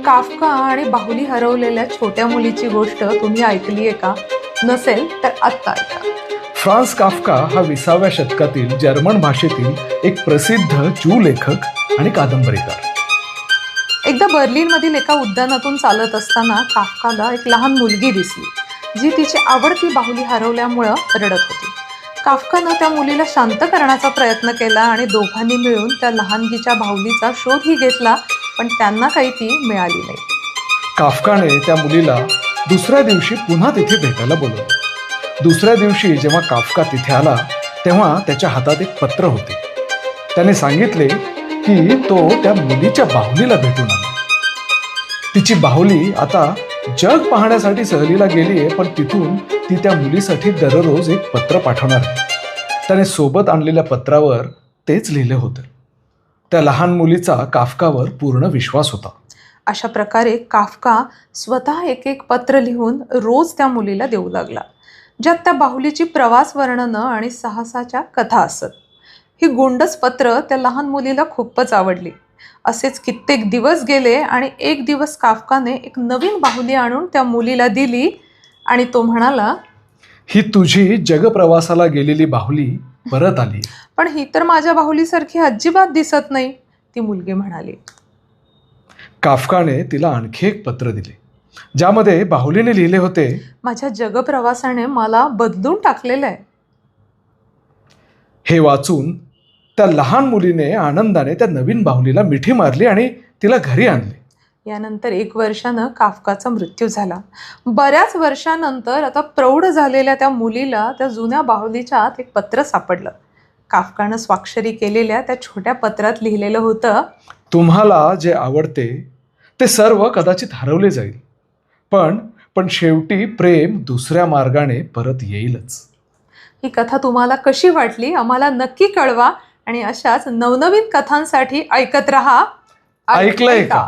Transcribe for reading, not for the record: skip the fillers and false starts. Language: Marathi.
काफका आणि बाहुली हरवलेल्या छोट्या मुलीची गोष्ट तुम्ही ऐकलीये का? नसेल तर आत्ता ऐका. फ्रान्स काफका हा 20व्या शतकातील जर्मन भाषेतील एक प्रसिद्ध ज्यू लेखक आणि कादंबरीकार. एकदा बर्लिनमधील एका उद्यानातून चालत असताना काफकाला एक लहान मुलगी दिसली जी तिची आवडती बाहुली हरवल्यामुळं रडत होती. काफकानं त्या मुलीला शांत करण्याचा प्रयत्न केला आणि दोघांनी मिळून त्या लहानगीच्या बाहुलीचा शोधही घेतला, पण त्यांना काही ती मिळाली नाही. काफकाने त्या मुलीला दुसऱ्या दिवशी पुन्हा तिथे भेटायला बोलवलं. दुसऱ्या दिवशी जेव्हा काफका तिथे आला तेव्हा त्याच्या हातात एक पत्र होते. त्याने सांगितले की तो त्या मुलीच्या बाहुलीला भेटून आला. तिची बाहुली आता जग पाहण्यासाठी सहलीला गेली आहे, पण तिथून ती त्या मुलीसाठी दररोज एक पत्र पाठवणार आहे. त्याने सोबत आणलेल्या पत्रावर तेच लिहिले होते. त्या लहान मुलीचा काफकावर पूर्ण विश्वास होता. अशा प्रकारे काफका स्वतः एक एक पत्र लिहून रोज त्या मुलीला देऊ लागला, ज्यात त्या बाहुलीची प्रवास वर्णनं आणि साहसाच्या कथा असत. ही गोंडस पत्र त्या लहान मुलीला खूपच आवडली. असेच कित्येक दिवस गेले आणि एक दिवस काफकाने एक नवीन बाहुली आणून त्या मुलीला दिली आणि तो म्हणाला, ही तुझी जगप्रवासाला गेलेली बाहुली परत आली. पण ही तर माझ्या बाहुलीसारखी अजिबात दिसत नाही, ती मुलगी म्हणाली. काफकाने तिला आणखी एक पत्र दिले, ज्यामध्ये बाहुलीने लिहिले होते, माझ्या जगप्रवासाने मला बदलून टाकलेलं आहे. हे वाचून त्या लहान मुलीने आनंदाने त्या नवीन बाहुलीला मिठी मारली आणि तिला घरी आणले. यानंतर 1 वर्षानं काफकाचा मृत्यू झाला. बऱ्याच वर्षानंतर आता प्रौढ झालेल्या त्या मुलीला त्या जुन्या बाहुलीच्या आत एक पत्र सापडलं. काफकानं स्वाक्षरी केलेल्या त्या छोट्या पत्रात लिहिलेलं होतं, तुम्हाला जे आवडते ते सर्व कदाचित हरवले जाईल, पण शेवटी प्रेम दुसऱ्या मार्गाने परत येईलच. ही कथा तुम्हाला कशी वाटली आम्हाला नक्की कळवा आणि अशाच नवनवीन कथांसाठी ऐकत रहा ऐकलंय का?